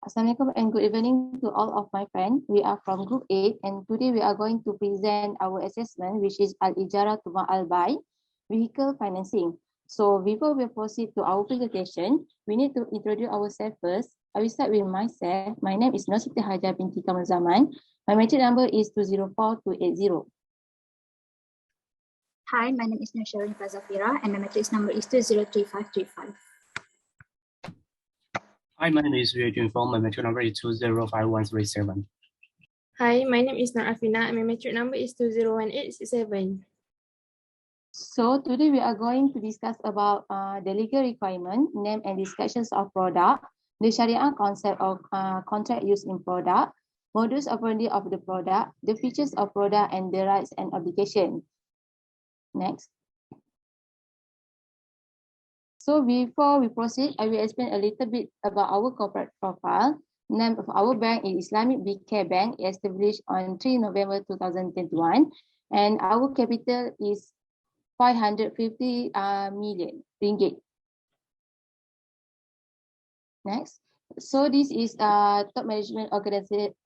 Assalamualaikum and good evening to all of my friends. We are from Group 8 and today we are going to present our assessment which is Al-Ijara Tuma Al-Bai, Vehicle Financing. So before we proceed to our presentation, we need to introduce ourselves first. I will start with myself. My name is Nosita Haja binti Kamal Zaman. My matric number is 204280. Hi, my name is Nusharin Zafira and my matrix number is 203535. Hi, my name is Yue Junfeng. My matric number is 205137. Hi, my name is Narafina and my matric number is 201867. So today we are going to discuss about the legal requirement, name and discussions of product, the Sharia concept of contract use in product, modus operandi of the product, the features of product and the rights and obligations. Next. So before we proceed, I will explain a little bit about our corporate profile. Name of our bank is Islamic Bcare Bank, established on 3 November 2021, and our capital is 550 million ringgit. Next. So this is top management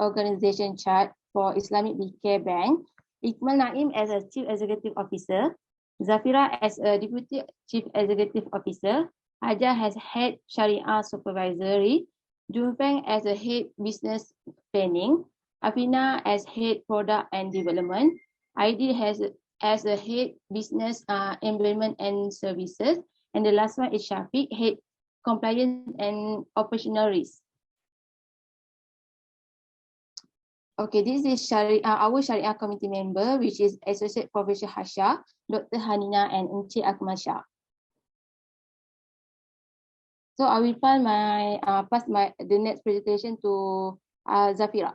organization chart for Islamic Bcare Bank. Ikmal Naim as a Chief Executive Officer, Zafira as a Deputy Chief Executive Officer, Haja has Head Sharia Supervisory, Junfeng as a Head Business Planning, Afina as Head Product and Development, ID has as a Head Business Employment and Services, and the last one is Shafiq, Head Compliance and Operational Risk. Okay, this is our Sharia committee member, which is Associate Professor Hasha, Dr. Hanina, and Encik Akmal Shah. So I will pass the next presentation to Zafira.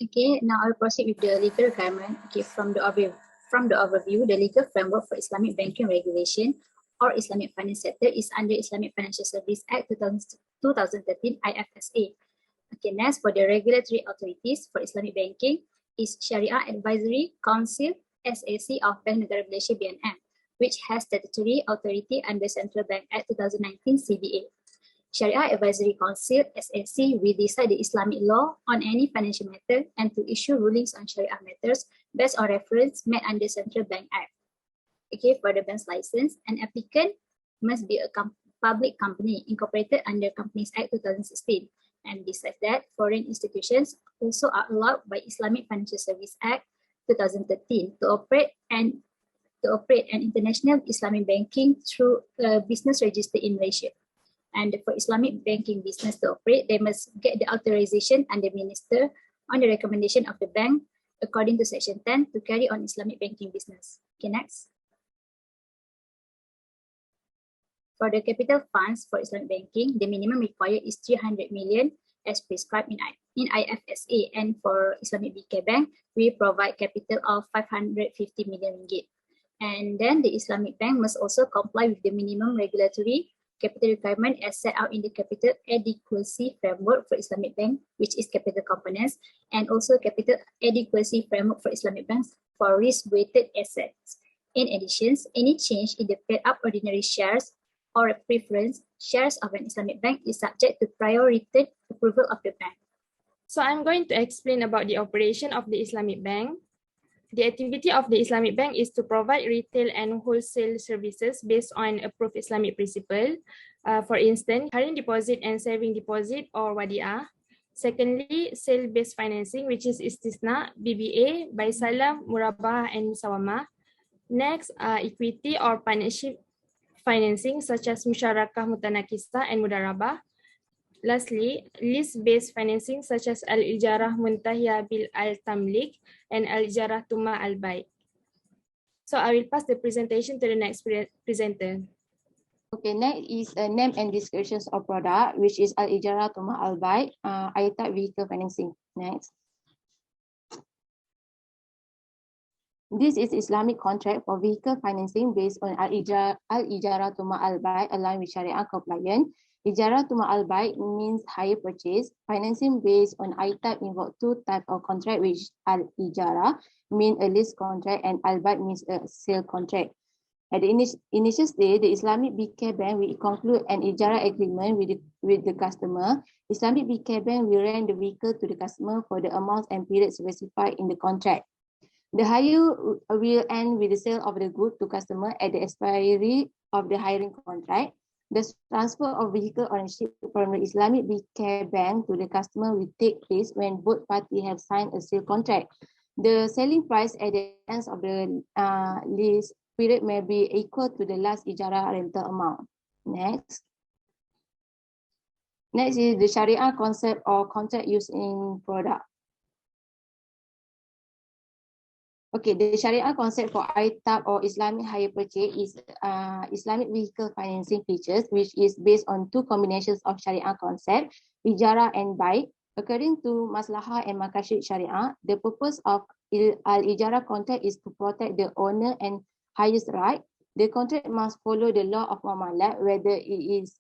Okay, now I'll proceed with the legal requirement. Okay, from the overview, the legal framework for Islamic banking regulation or Islamic finance sector is under Islamic Financial Service Act 2013 IFSA. Okay, next for the regulatory authorities for Islamic banking is Sharia Advisory Council SAC of Bank Negara Malaysia BNM, which has statutory authority under Central Bank Act 2019 CBA. Sharia Advisory Council SAC will decide the Islamic law on any financial matter and to issue rulings on Sharia matters based on reference made under Central Bank Act. Okay, for the bank's license, an applicant must be a public company incorporated under Companies Act 2016. And besides that, foreign institutions also are allowed by Islamic Financial Service Act 2013 to operate an international Islamic banking through a business register in Malaysia. And for Islamic banking business to operate, they must get the authorization and the minister on the recommendation of the bank according to Section 10 to carry on Islamic banking business. Okay, next. For the capital funds for Islamic banking, the minimum required is 300 million as prescribed in IFSA. And for Islamic Bcare Bank, we provide capital of 550 million ringgit. And then the Islamic bank must also comply with the minimum regulatory capital requirement as set out in the capital adequacy framework for Islamic bank, which is capital components, and also capital adequacy framework for Islamic banks for risk-weighted assets. In addition, any change in the paid-up ordinary shares or a preference shares of an Islamic bank is subject to prior written approval of the bank. So I'm going to explain about the operation of the Islamic bank. The activity of the Islamic bank is to provide retail and wholesale services based on approved Islamic principle. For instance, current deposit and saving deposit or wadi'ah. Secondly, sale-based financing, which is istisna, BBA, buy salam, murabah, and musawamah. Next, equity or partnership financing such as musyarakah mutanakisah and mudarabah. Lastly, lease-based financing such as al-ijarah muntahiyah bil al-tamlik and al-ijarah tuma al-bai. So I will pass the presentation to the next presenter. Okay, next is a name and descriptions of product, which is al-ijarah tuma al-bai, I-type vehicle financing. Next. This is Islamic contract for vehicle financing based on al-ijarah tuma al-bai aligned with Sharia compliant. Ijarah tuma al-bai means hire purchase. Financing based on I-type involve two types of contract, which al-ijarah means a lease contract and al-bai means a sale contract. At the initial stage, the Islamic Bcare Bank will conclude an ijara agreement with the customer. Islamic Bcare Bank will rent the vehicle to the customer for the amounts and periods specified in the contract. The hire will end with the sale of the good to customer at the expiry of the hiring contract. The transfer of vehicle ownership from the Islamic Bcare Bank to the customer will take place when both parties have signed a sale contract. The selling price at the end of the lease period may be equal to the last ijara rental amount. Next is the Sharia concept or contract used in product. Okay, the Sharia concept for ITAP or Islamic hire purchase is Islamic vehicle financing features, which is based on two combinations of Sharia concept, ijara and buy. According to Maslahah and Maqasid Sharia, the purpose of al-ijara contract is to protect the owner and highest right. The contract must follow the law of muamalat, whether it is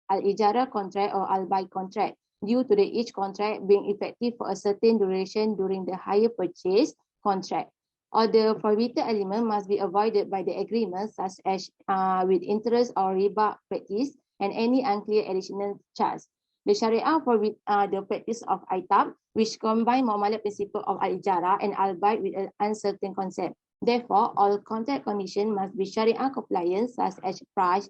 al-ijara contract or al-buy contract, due to each contract being effective for a certain duration during the hire purchase contract. Or the prohibited element must be avoided by the agreement, such as with interest or riba practice and any unclear additional charge. The Sharia prohibits the practice of ITAP, which combine muamalat principle of al-ijara and al-buy with an uncertain concept. Therefore, all contract conditions must be Sharia compliant, such as price,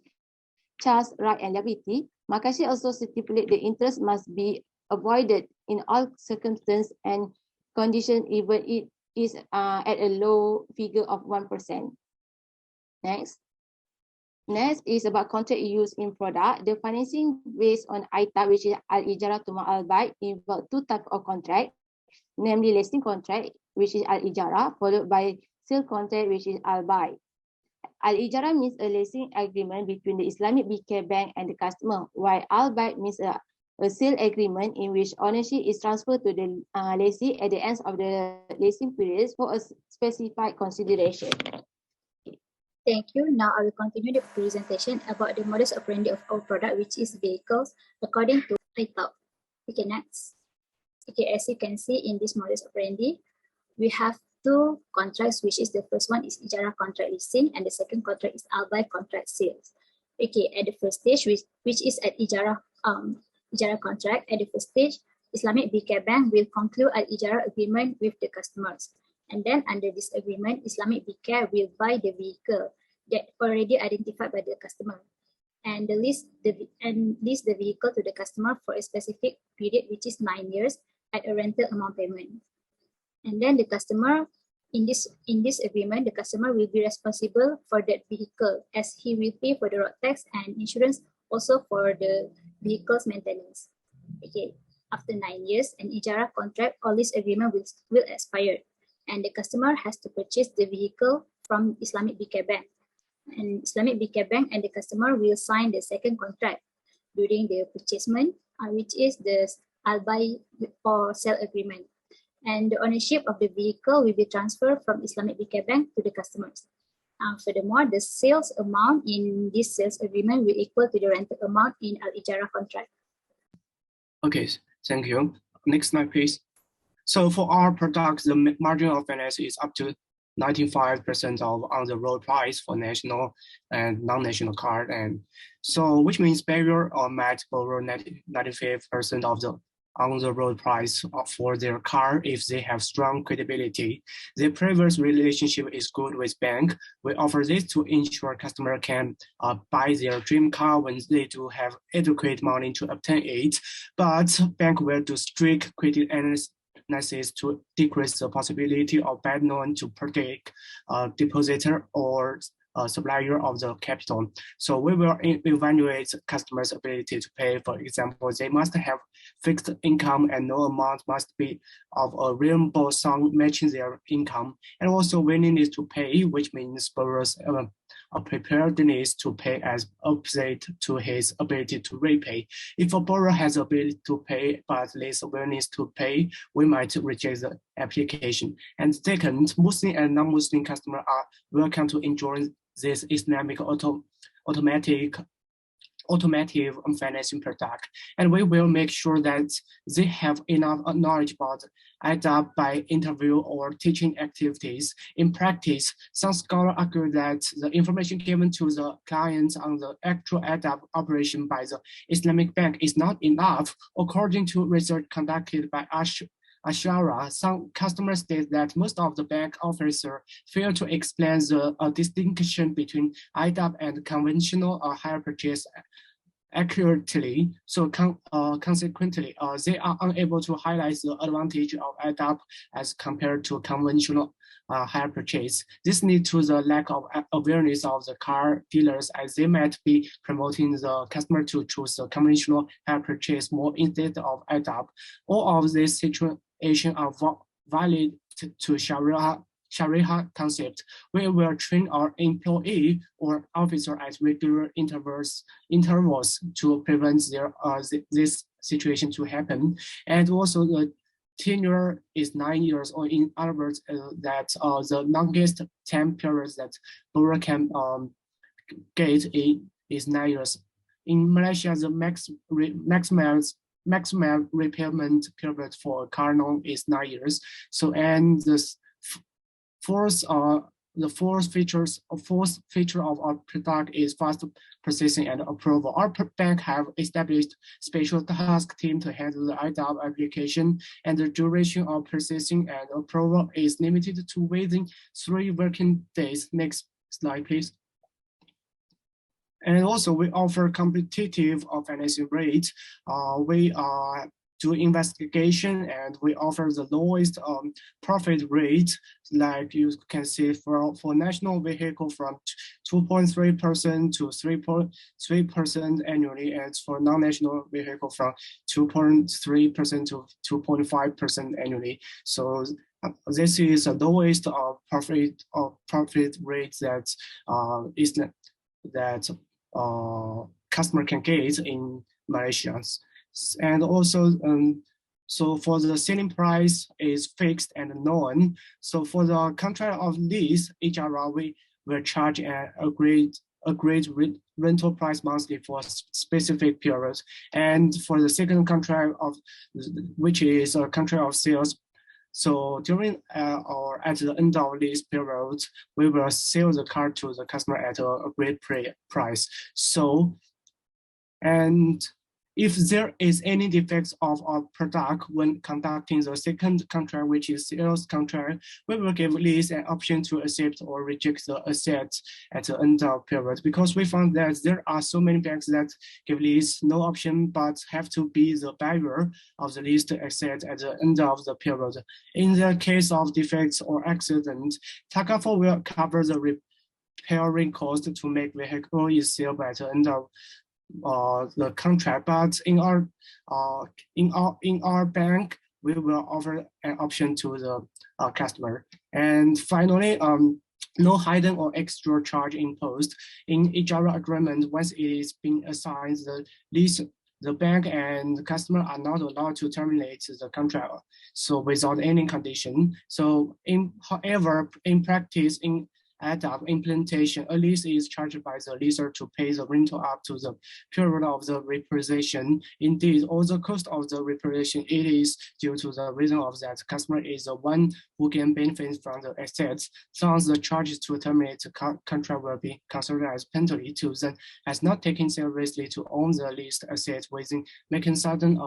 charge, right, and liability. Maqasid also stipulate the interest must be avoided in all circumstances and conditions, even it is at a low figure of 1%. Next is about contract used in product. The financing based on ITAP, which is al-ijara to al-buy, involve two types of contract, namely leasing contract, which is al-ijara, followed by sale contract, which is al-buy. Al-ijara means a leasing agreement between the Islamic Bcare Bank and the customer, while al-buy means a sale agreement in which ownership is transferred to the lessee at the end of the leasing period for a specified consideration. Thank you. Now I will continue the presentation about the modus operandi of our product, which is vehicles, according to ITAP. Okay, next. Okay, as you can see in this modus operandi, we have two contracts, which is the first one is ijara contract leasing and the second contract is al-buy contract sales. Okay, at the first stage, which is at ijara contract, at the first stage, Islamic Bcare Bank will conclude an ijara agreement with the customers. And then under this agreement, Islamic Bcare will buy the vehicle that already identified by the customer and lease the vehicle to the customer for a specific period, which is 9 years at a rental amount payment. And then the customer, in this agreement, the customer will be responsible for that vehicle as he will pay for the road tax and insurance, also for the vehicle's maintenance. Okay, after 9 years, an ijara contract or lease agreement will expire, and the customer has to purchase the vehicle from Islamic Bcare Bank. And Islamic Bcare Bank and the customer will sign the second contract during the purchasement, which is the al-buy or sale agreement. And the ownership of the vehicle will be transferred from Islamic Bcare Bank to the customers. Furthermore, the sales amount in this sales agreement will equal to the rental amount in al-ijara contract. Okay, thank you. Next slide, please. So for our products, the margin of finance is up to 95% of on-the-road price for national and non-national card, and so which means barrier or might borrow 95% of the on-the-road price for their car if they have strong credibility. Their previous relationship is good with bank. We offer this to ensure customer can buy their dream car when they do have adequate money to obtain it, but bank will do strict credit analysis to decrease the possibility of bad loan to protect depositor or supplier of the capital. So we will evaluate customers' ability to pay. For example, they must have fixed income and no amount must be of a reasonable sum matching their income, and also willingness to pay, which means borrowers a preparedness to pay as opposite to his ability to repay. If a borrower has the ability to pay but less willingness to pay, we might reject the application. And second, Muslim and non-Muslim customers are welcome to enjoy this Islamic automatic automotive financing product. And we will make sure that they have enough knowledge about IDAP by interview or teaching activities. In practice, some scholars argue that the information given to the clients on the actual IDAP operation by the Islamic Bank is not enough. According to research conducted by Ashara, some customers state that most of the bank officers fail to explain the distinction between IDAP and conventional hire purchase accurately. So consequently, they are unable to highlight the advantage of IDAP as compared to conventional hire purchase. This leads to the lack of awareness of the car dealers, as they might be promoting the customer to choose the conventional hire purchase more instead of IDAP. All of these situations are valid to Sharia concept. We will train our employee or officer at regular intervals to prevent this situation to happen. And also the tenure is 9 years, or in other words, that the longest time period that borrower can get is 9 years. In Malaysia, the maximum repayment period for a car loan is 9 years. So, and this fourth feature of our product is fast processing and approval. Our bank have established special task team to handle the IDAP application, and the duration of processing and approval is limited to within 3 working days. Next slide, please. And also, we offer competitive financing rates. We do investigation, and we offer the lowest profit rate, like you can see for national vehicle from 2.3% to 3.3% annually, and for non-national vehicle from 2.3% to 2.5% annually. So this is the lowest profit rate that customer can get in Malaysia. And also, so for the selling price is fixed and known. So for the contract of lease, HRR, we will charge an agreed rental price monthly for a specific period. And for the second contract which is a contract of sales, so during or at the end of this period, we will sell the car to the customer at a agreed price. So, and if there is any defects of our product when conducting the second contract, which is sales contract, we will give lease an option to accept or reject the assets at the end of period, because we found that there are so many banks that give lease no option, but have to be the buyer of the leased asset at the end of the period. In the case of defects or accident, Takaful will cover the repairing cost to make vehicle is sold at the end of the contract, but in our bank, we will offer an option to the customer. And finally, no hidden or extra charge imposed in HRR agreement. Once it is being assigned the lease, the bank and the customer are not allowed to terminate the contract, so without any condition. So, however, in practice, in IDAP implementation, a lease is charged by the leaser to pay the rental up to the period of the repossession. Indeed, all the cost of the repossession, it is due to the reason of that customer is the one who can benefit from the assets. Thus, the charges to terminate the contract will be considered as penalty to them as not taking seriously to own the leased assets within making sudden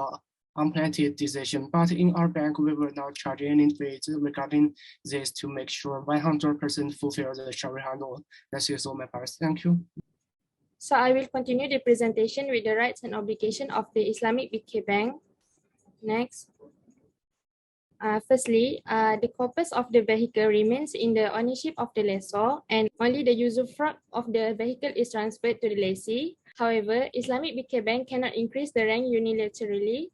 unplanned decision. But in our bank, we will not charge any fees regarding this to make sure 100% fulfill the Sharia law. That's it, all my part. Thank you. So I will continue the presentation with the rights and obligation of the Islamic Bcare Bank. Next. Firstly, the corpus of the vehicle remains in the ownership of the lessor, and only the usufruct of the vehicle is transferred to the lessee. However, Islamic Bcare Bank cannot increase the rent unilaterally,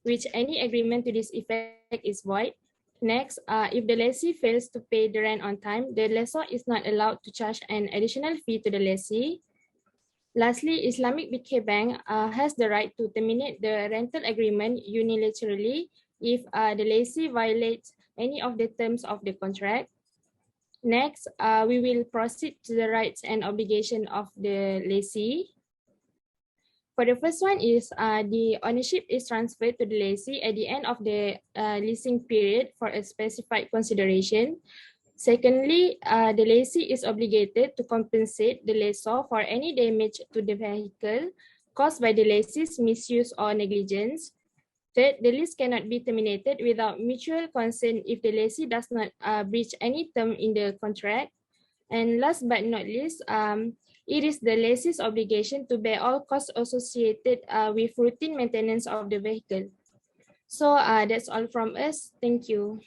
which any agreement to this effect is void. Next, if the lessee fails to pay the rent on time, the lessor is not allowed to charge an additional fee to the lessee. Lastly, Islamic Bcare Bank has the right to terminate the rental agreement unilaterally if the lessee violates any of the terms of the contract. Next, we will proceed to the rights and obligation of the lessee. For the first one is the ownership is transferred to the lessee at the end of the leasing period for a specified consideration. Secondly, the lessee is obligated to compensate the lessor for any damage to the vehicle caused by the lessee's misuse or negligence. Third, the lease cannot be terminated without mutual consent if the lessee does not breach any term in the contract. And last but not least, it is the lessee's obligation to bear all costs associated with routine maintenance of the vehicle. So that's all from us. Thank you.